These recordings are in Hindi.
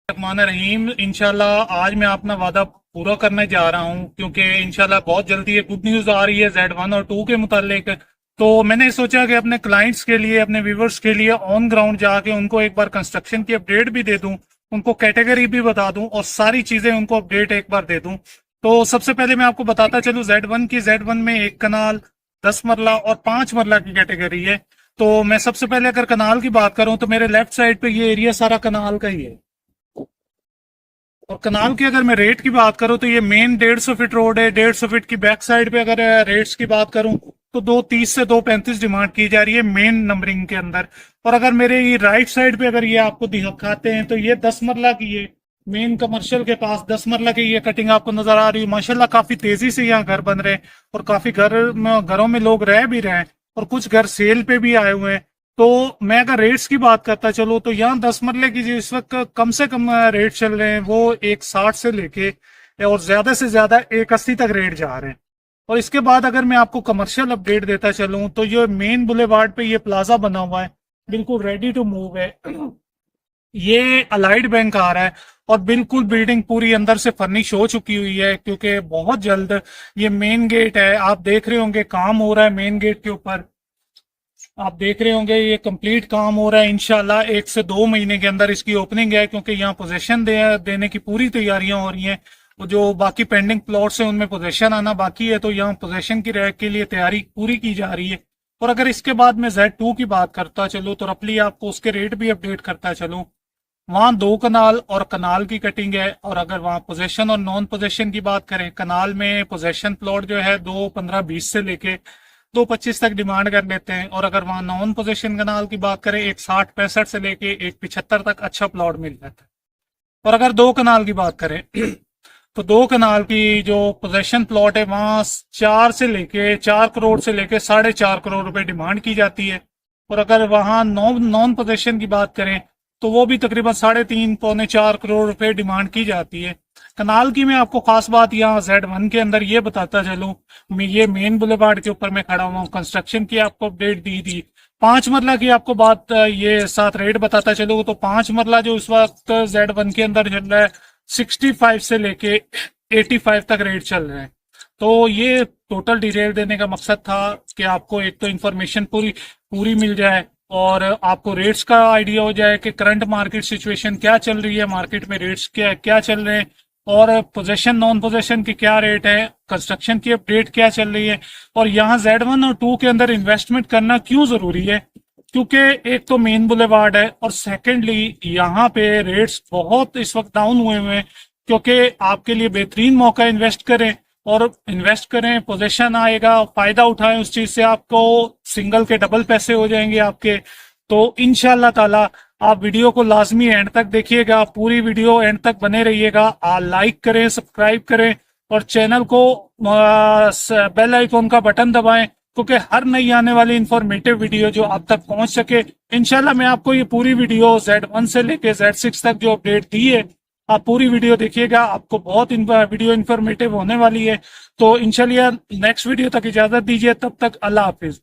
रहमान रहीम। इंशाल्लाह आज मैं अपना वादा पूरा करने जा रहा हूं, क्योंकि इंशाल्लाह बहुत जल्दी ये गुड न्यूज आ रही है Z1 और 2 के मुतालिक। तो मैंने सोचा कि अपने क्लाइंट्स के लिए, अपने व्यूवर्स के लिए ऑन ग्राउंड जाके उनको एक बार कंस्ट्रक्शन की अपडेट भी दे दूं, उनको कैटेगरी भी बता दूं और सारी चीजें उनको अपडेट एक बार दे दूं। तो सबसे पहले मैं आपको बताता चलूं Z1 में एक कनाल, 10 मरला और 5 मरला की कैटेगरी है। तो मैं सबसे पहले अगर कनाल की बात करूं तो मेरे लेफ्ट साइड पे ये एरिया सारा कनाल का ही है। और कनाल की अगर मैं रेट की बात करूं तो ये मेन 150 फीट रोड है। 150 फीट की बैक साइड पे अगर रेट्स की बात करूं तो 230 से 235 डिमांड की जा रही है मेन नंबरिंग के अंदर। और अगर मेरे ये राइट साइड पे अगर ये आपको दिखाते हैं तो ये 10 मरला की है। मेन कमर्शियल के पास 10 मरला की ये कटिंग आपको नजर आ रही है। माशाल्लाह काफी तेजी से यहाँ घर बन रहे हैं और काफी घरों में लोग रह भी रहे हैं और कुछ घर सेल पे भी आए हुए हैं। तो मैं अगर रेट्स की बात करता चलूँ तो यहाँ 10 मरले की जो इस वक्त कम से कम रेट चल रहे हैं वो 160 से लेके और ज्यादा से ज्यादा 180 तक रेट जा रहे हैं। और इसके बाद अगर मैं आपको कमर्शियल अपडेट देता चलूँ तो ये मेन बुलेवार्ड पे ये प्लाजा बना हुआ है, बिल्कुल रेडी टू मूव है। ये अलाइड बैंक आ रहा है और बिल्कुल बिल्डिंग पूरी अंदर से फर्निश हो चुकी हुई है, क्योंकि बहुत जल्द ये मेन गेट है, आप देख रहे होंगे काम हो रहा है मेन गेट के ऊपर। आप देख रहे होंगे ये कंप्लीट काम हो रहा है। इंशाल्लाह 1 से 2 महीने के अंदर इसकी ओपनिंग है, क्योंकि यहाँ पोजेशन देने की पूरी तैयारियां हो रही हैं। और जो बाकी पेंडिंग प्लॉट्स हैं उनमें पोजेशन आना बाकी है, तो यहाँ पोजेशन की रैक के लिए तैयारी पूरी की जा रही है। और अगर इसके बाद मैं Z2 की बात करता चलूँ तो रफली आपको उसके रेट भी अपडेट करता चलूँ। वहां 2 कनाल और कनाल की कटिंग है। और अगर वहां पोजेशन और नॉन पोजेशन की बात करें, कनाल में पोजेशन प्लॉट जो है 215-20 से लेके 225 तक डिमांड कर लेते हैं। और अगर वहां नॉन पोजेशन कनाल की बात करें, 160-65 से लेके 175 तक अच्छा प्लॉट मिल जाता है। और अगर 2 कनाल की बात करें तो 2 कनाल की जो पोजेशन प्लॉट है वहां 4 करोड़ से लेके 4.5 करोड़ रुपए डिमांड की जाती है। और अगर वहां नॉन नॉन पोजेशन की बात करें तो वो भी तकरीबन 3.5 पौने 4 करोड़ रुपए डिमांड की जाती है। कनाल की मैं आपको खास बात यहाँ Z1 के अंदर ये बताता चलूं, ये मेन बुलेवार्ड के ऊपर मैं खड़ा हुआ हूँ, कंस्ट्रक्शन की आपको अपडेट दी थी। 5 मरला की आपको बात ये साथ रेट बताता चलूँ तो 5 मरला जो इस वक्त Z1 के अंदर चल रहा है 65 से लेके 85 तक रेट चल रहे हैं। तो ये टोटल डिटेल देने का मकसद था कि आपको एक तो इंफॉर्मेशन पूरी पूरी मिल जाए और आपको रेट्स का आइडिया हो जाए कि करंट मार्केट सिचुएशन क्या चल रही है, मार्केट में रेट्स क्या क्या चल रहे हैं और पोजेशन नॉन पोजेशन की क्या रेट है, कंस्ट्रक्शन की अपडेट क्या चल रही है और यहाँ Z1 और 2 के अंदर इन्वेस्टमेंट करना क्यों जरूरी है। क्योंकि एक तो मेन बुलेवार्ड है और सेकेंडली यहाँ पे रेट्स बहुत इस वक्त डाउन हुए हुए हैं, क्योंकि आपके लिए बेहतरीन मौका इन्वेस्ट करें और इन्वेस्ट करें, पोजीशन आएगा, फायदा उठाएं उस चीज से, आपको सिंगल के डबल पैसे हो जाएंगे आपके। तो इंशाल्लाह ताला आप वीडियो को लाजमी एंड तक देखिएगा, पूरी वीडियो एंड तक बने रहिएगा। लाइक करें, सब्सक्राइब करें और चैनल को बेल आइकॉन का बटन दबाएं, क्योंकि हर नई आने वाली इंफॉर्मेटिव वीडियो जो आप तक पहुंच सके। इंशाल्लाह मैं आपको ये पूरी वीडियो Z1 से लेके Z6 तक जो अपडेट दी है आप पूरी वीडियो देखिएगा, आपको बहुत वीडियो इन्फॉर्मेटिव होने वाली है। तो इंशाल्लाह नेक्स्ट वीडियो तक इजाजत दीजिए, तब तक अल्लाह हाफिज।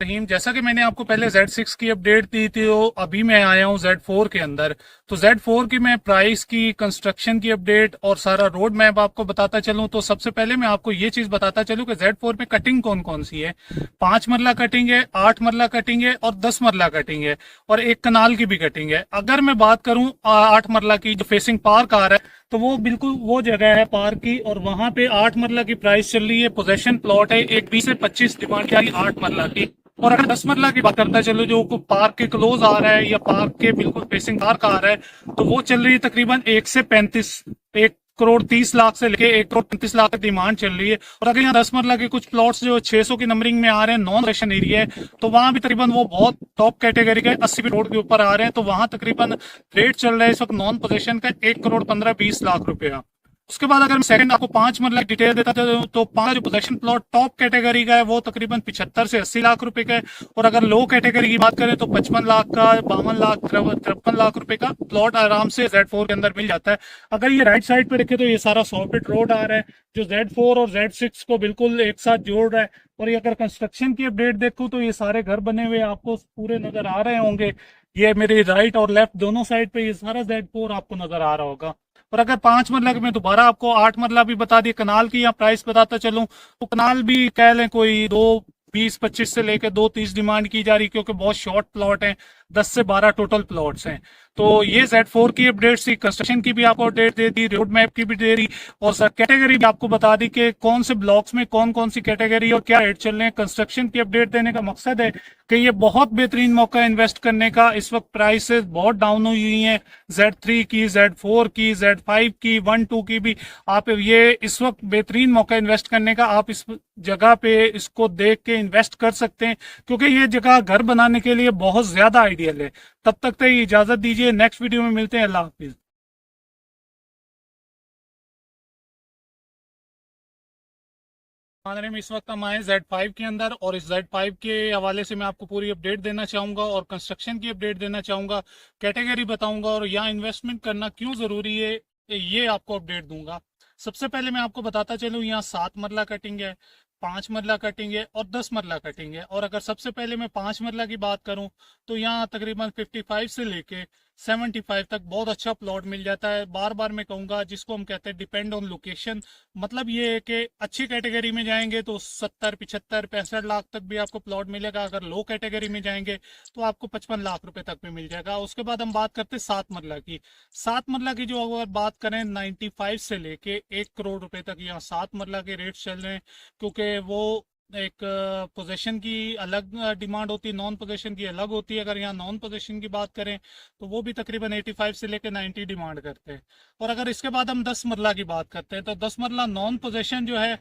रहीम, जैसा कि मैंने आपको पहले Z6 की अपडेट दी थी, तो अभी मैं आया हूँ Z4 के अंदर। तो Z4 की मैं प्राइस की, कंस्ट्रक्शन की अपडेट और सारा रोड मैप आपको बताता चलूं। तो सबसे पहले मैं आपको ये चीज बताता चलूं कि Z4 में कटिंग कौन कौन सी है। 5 मरला कटिंग है, 8 मरला कटिंग है और 10 मरला कटिंग है और एक कनाल की भी कटिंग है। अगर मैं बात करूं 8 मरला की, जो फेसिंग पार्क आ रहा है, तो वो बिल्कुल वो जगह है पार्क की और वहां पे 8 मरला की प्राइस चल रही है। पोजेशन प्लॉट है, एक 20 से 25 डिमांड की 8 मरला की। और अगर 10 मरला की बात करता है चलो, जो पार्क के क्लोज आ रहा है या पार्क के बिल्कुल फेसिंग पार्क आ रहा है, तो वो चल रही है तकरीबन 1 से 35, एक 1,30,00,000 से लेके 1,35,00,000 तक डिमांड चल रही है। और अगर यहाँ 10 मरला के कुछ प्लॉट्स जो 600 की नंबरिंग में आ रहे हैं, नॉन पोजेशन एरिया है, तो वहां भी तकरीबन वो बहुत टॉप कैटेगरी के 80 फीट रोड के ऊपर आ रहे हैं। तो वहां तकरीबन रेट चल रहा है इस वक्त नॉन पोजेशन का 1,15,20,00,000 रुपया। उसके बाद अगर मैं सेकंड आपको 5 मरला डिटेल देता था, तो 5 जो पोजेशन प्लॉट टॉप कैटेगरी का है वो तकरीबन 75 से 80 लाख रुपए का है। और अगर लो कैटेगरी की बात करें तो 55 लाख का, 52 लाख, 53 लाख रुपए का प्लॉट आराम से Z4 के अंदर मिल जाता है। अगर ये राइट साइड पे देखे तो ये सारा 100 फीट रोड आ रहा है जो Z4 और Z6 को बिल्कुल एक साथ जोड़ रहा है। और ये अगर कंस्ट्रक्शन की अपडेट देखूं तो ये सारे घर बने हुए आपको पूरे नजर आ रहे होंगे। ये मेरे राइट और लेफ्ट दोनों साइड पे ये सारा Z4 आपको नजर आ रहा होगा। और अगर 5 मरला में दोबारा आपको 8 मरला भी बता दिए, कनाल की यहाँ प्राइस बताता चलूं तो कनाल भी कह लें कोई 2,20-25 से लेकर 2,30 डिमांड की जा रही, क्योंकि बहुत शॉर्ट प्लॉट हैं, 10 से 12 टोटल प्लॉट्स हैं। तो ये Z4 की अपडेट थी, कंस्ट्रक्शन की भी आपको अपडेट दे दी, रोड मैप की भी दे दी, और सर कैटेगरी भी आपको बता दी कि कौन से ब्लॉक्स में कौन कौन सी कैटेगरी और क्या रेट चल रहे हैं। कंस्ट्रक्शन की अपडेट देने का मकसद है कि ये बहुत बेहतरीन मौका है इन्वेस्ट करने का। इस वक्त प्राइसेस बहुत डाउन हुई हुई हैं, Z3 की, Z4 की, Z5 की, 1-2 की भी। आप ये इस वक्त बेहतरीन मौका इन्वेस्ट करने का, आप इस जगह पे इसको देख के इन्वेस्ट कर सकते हैं, क्योंकि ये जगह घर बनाने के लिए बहुत ज्यादा आइडियल है। तब तक तो इजाजत दीजिए, नेक्स्ट वीडियो में मिलते हैं। अल्लाह हाफिज। में इस वक्त हम आए Z5 के अंदर, और इस Z5 के हवाले से मैं आपको पूरी अपडेट देना चाहूंगा और कंस्ट्रक्शन की अपडेट देना चाहूंगा, कैटेगरी बताऊंगा और यहाँ इन्वेस्टमेंट करना क्यों जरूरी है ये आपको अपडेट दूंगा। सबसे पहले मैं आपको बताता चलूँ, यहाँ 7 मरला कटिंग है, 5 मरला कटिंग है और 10 मरला कटिंग है। और अगर सबसे पहले मैं 5 मरला की बात करूं तो यहाँ तकरीबन 55 से लेके 75 तक बहुत अच्छा प्लॉट मिल जाता है। बार बार मैं कहूंगा, जिसको हम कहते हैं डिपेंड ऑन लोकेशन, मतलब ये है कि अच्छी कैटेगरी में जाएंगे तो 70, 75, 65 लाख तक भी आपको प्लॉट मिलेगा। अगर लो कैटेगरी में जाएंगे तो आपको 55 लाख रुपए तक भी मिल जाएगा। उसके बाद हम बात करते हैं 7 मरला की। 7 मरला की जो अगर बात करें 95 से लेके 1 करोड़ रुपए तक यहाँ 7 मरला के रेट चल रहे हैं, क्योंकि वो एक पोजीशन की अलग डिमांड होती है, नॉन पोजीशन की अलग होती है। अगर यहाँ नॉन पोजीशन की बात करें तो वो भी तकरीबन 85 से लेकर 90 डिमांड करते हैं। और अगर इसके बाद हम 10 मरला की बात करते हैं तो 10 मरला नॉन पोजीशन जो है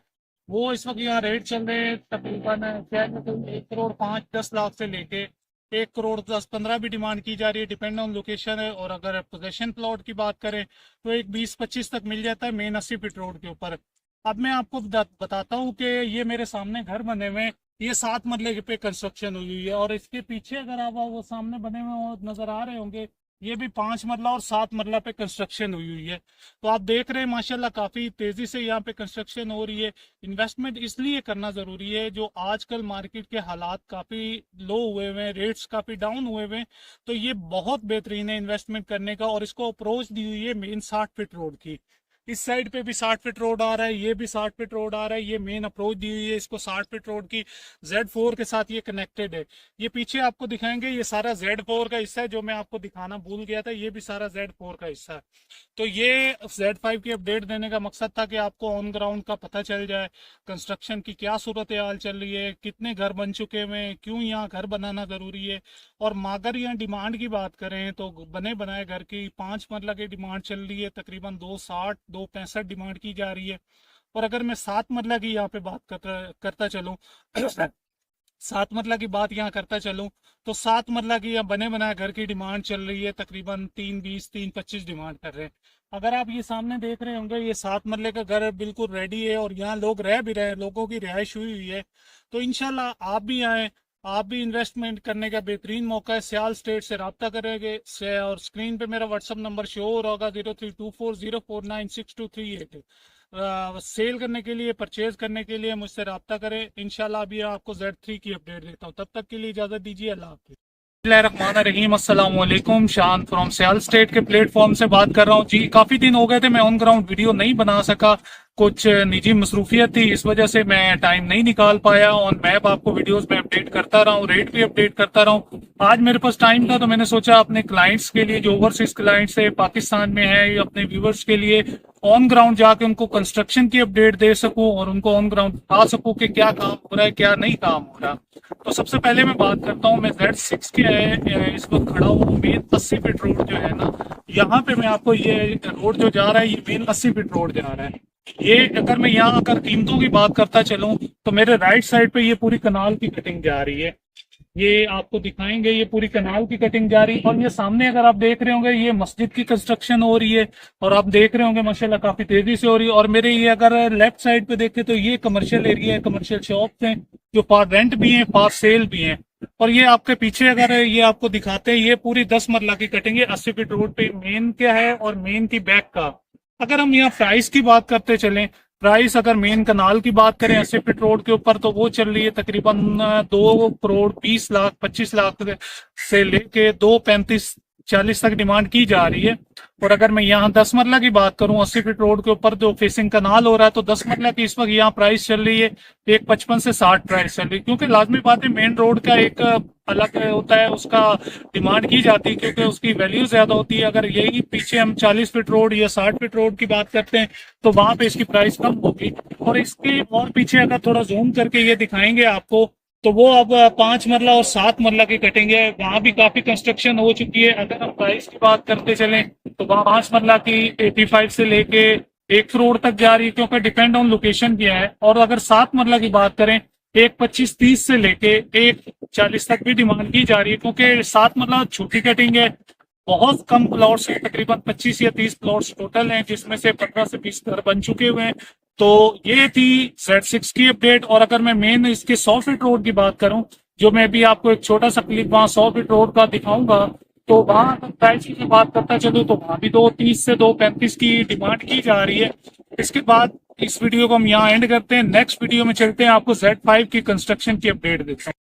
वो इस वक्त यहाँ रेट चल रहे हैं तकरीबन 1,05,10,00,000 से लेके 1,10,15 भी डिमांड की जा रही है, डिपेंड ऑन लोकेशन है। और अगर पोजीशन प्लॉट की बात करें तो 1,20-25 तक मिल जाता है मेन 80 फीट रोड के ऊपर। अब मैं आपको बताता हूँ कि ये मेरे सामने घर बने हुए हैं, ये 7 मरले पे कंस्ट्रक्शन हुई हुई है, और इसके पीछे अगर आप वो सामने बने हुए नजर आ रहे होंगे, ये भी 5 मरला और 7 मरला पे कंस्ट्रक्शन हुई हुई है। तो आप देख रहे हैं माशाल्लाह काफी तेजी से यहाँ पे कंस्ट्रक्शन हो रही है। इन्वेस्टमेंट इसलिए करना जरूरी है, जो आजकल मार्केट के हालात काफी लो हुए हुए हैं, रेट्स काफी डाउन हुए हुए हैं, तो ये बहुत बेहतरीन है इन्वेस्टमेंट करने का। और इसको अप्रोच दी हुई है मेन 60 फीट रोड की। इस साइड पे भी 60 फीट रोड आ रहा है, ये भी 60 फीट रोड आ रहा है, ये मेन अप्रोच दी हुई है इसको 60 फीट रोड की। Z4 के साथ ये कनेक्टेड है। ये पीछे आपको दिखाएंगे, ये सारा Z4 का हिस्सा है, जो मैं आपको दिखाना भूल गया था, ये भी सारा Z4 का हिस्सा है। तो ये Z5 की अपडेट देने का मकसद था कि आपको ऑन ग्राउंड का पता चल जाए, कंस्ट्रक्शन की क्या सूरत हाल चल रही है, कितने घर बन चुके हैं, क्यों यहाँ घर बनाना जरूरी है। और अगर यहाँ डिमांड की बात करें तो बने बनाए घर की 5 मरला की डिमांड चल रही है, तकरीबन 260, 265 डिमांड की जा रही है। और अगर मैं 7 मरला की यहाँ पे बात करता चलूँ 7 मरला की बात यहाँ करता चलूँ तो 7 मरला की यहाँ बने बनाए घर की डिमांड चल रही है तकरीबन 320, 325 डिमांड कर रहे हैं। अगर आप ये सामने देख रहे होंगे, ये 7 मरले का घर बिल्कुल रेडी है और यहाँ लोग रह भी रहे हैं, लोगों की रिहाइश हुई हुई है। तो इंशाल्लाह आप भी आए, आप भी इन्वेस्टमेंट करने का बेहतरीन मौका है। सियाल स्टेट से रब्ता करेंगे और स्क्रीन पे मेरा व्हाट्सअप नंबर शो हो रहा होगा 032404962338। सेल करने के लिए, परचेज करने के लिए मुझसे रब्ता करें। इंशाल्लाह अभी आपको Z3 की अपडेट देता हूँ, तब तक के लिए इजाजत दीजिए। अल्लाह हाफिज़। बिस्मिल्लाहिर्रहमानिर्रहीम, अस्सलाम वालेकुम। शान फ्रॉम सियाल स्टेट के प्लेटफॉर्म से बात कर रहा हूँ जी। काफी दिन हो गए थे, मैं ऑन ग्राउंड वीडियो नहीं बना सका, कुछ निजी मसरूफियत थी, इस वजह से मैं टाइम नहीं निकाल पाया और मैं अब आपको वीडियोस में अपडेट करता रहा हूँ, रेट भी अपडेट करता रहा हूँ। आज मेरे पास टाइम था तो मैंने सोचा अपने क्लाइंट्स के लिए, जो ओवरसीज क्लाइंट्स है पाकिस्तान में है, या अपने व्यूवर्स के लिए ऑन ग्राउंड जाके उनको कंस्ट्रक्शन की अपडेट दे सकूं और उनको ऑन ग्राउंड बता सकूं कि क्या काम हो रहा है, क्या नहीं काम हो रहा। तो सबसे पहले मैं बात करता हूँ, मैं Z6 के इस वक्त खड़ा हूँ मेन 80 फीट रोड जो है ना, यहाँ पे मैं आपको ये रोड जो जा रहा है, ये मेन 80 फीट रोड जा रहा है। ये अगर मैं यहाँ अगर कीमतों की बात करता चलूं तो मेरे राइट साइड पे ये पूरी कनाल की कटिंग जा रही है, ये आपको दिखाएंगे, ये पूरी कनाल की कटिंग जा रही है। और ये सामने अगर आप देख रहे होंगे ये मस्जिद की कंस्ट्रक्शन हो रही है, और आप देख रहे होंगे माशाल्लाह काफी तेजी से हो रही है। और मेरे ये अगर लेफ्ट साइड पे देखें तो ये कमर्शियल एरिया है, कमर्शियल शॉप्स हैं जो फॉर रेंट भी हैं, फॉर सेल भी हैं। और ये आपके पीछे अगर ये आपको दिखाते हैं, ये पूरी 10 मरला की कटिंग है 80 फीट रोड पे। मेन क्या है और मेन की बैक का, अगर हम यहाँ प्राइस की बात करते चलें, प्राइस अगर मेन कनाल की बात करें 80 फीट रोड के ऊपर तो वो चल रही है तकरीबन 2 करोड़ 20 लाख 25 लाख से लेके 2 35 40 तक डिमांड की जा रही है। और अगर मैं यहाँ 10 मरला की बात करूं 80 फीट रोड के ऊपर जो फेसिंग कनाल हो रहा है, तो 10 मरला की इस वक्त यहाँ प्राइस चल रही है 1.55 से 60 प्राइस चल रही है। क्योंकि लाजमी बात है मेन रोड का एक अलग होता है, उसका डिमांड की जाती है क्योंकि उसकी वैल्यू ज्यादा होती है। अगर यही पीछे हम 40 फीट रोड या 60 फीट रोड की बात करते हैं तो वहां पे इसकी प्राइस कम होगी। और इसके और पीछे अगर थोड़ा जूम करके ये दिखाएंगे आपको, तो वो अब 5 मरला और 7 मरला की कटिंग है, वहां भी काफी कंस्ट्रक्शन हो चुकी है। अगर हम प्राइस की बात करते चलें तो वहां 5 मरला की 85 से लेके 1 करोड़ तक जा रही है, क्योंकि डिपेंड ऑन लोकेशन क्या है। और अगर 7 मरला की बात करें 1.25 30 से लेके 1.40 तक भी डिमांड की जा रही है, क्योंकि 7 मरला छोटी कटिंग है, बहुत कम प्लॉट्स हैं, तकरीबन 25 या 30 प्लॉट्स टोटल हैं, जिसमें से 15 से 20 घर बन चुके हुए हैं। तो ये थी Z6 की अपडेट। और अगर मैं मेन इसके 100 फीट रोड की बात करूं, जो मैं भी आपको एक छोटा सा क्लिप वहां 100 फीट रोड का दिखाऊंगा, तो वहां अगर प्राइस की बात करता चलूं तो वहां भी 2.30 से 2.35 की डिमांड की जा रही है। इसके बाद इस वीडियो को हम यहाँ एंड करते हैं, नेक्स्ट वीडियो में चलते हैं, आपको Z5 की कंस्ट्रक्शन की अपडेट देता हूँ।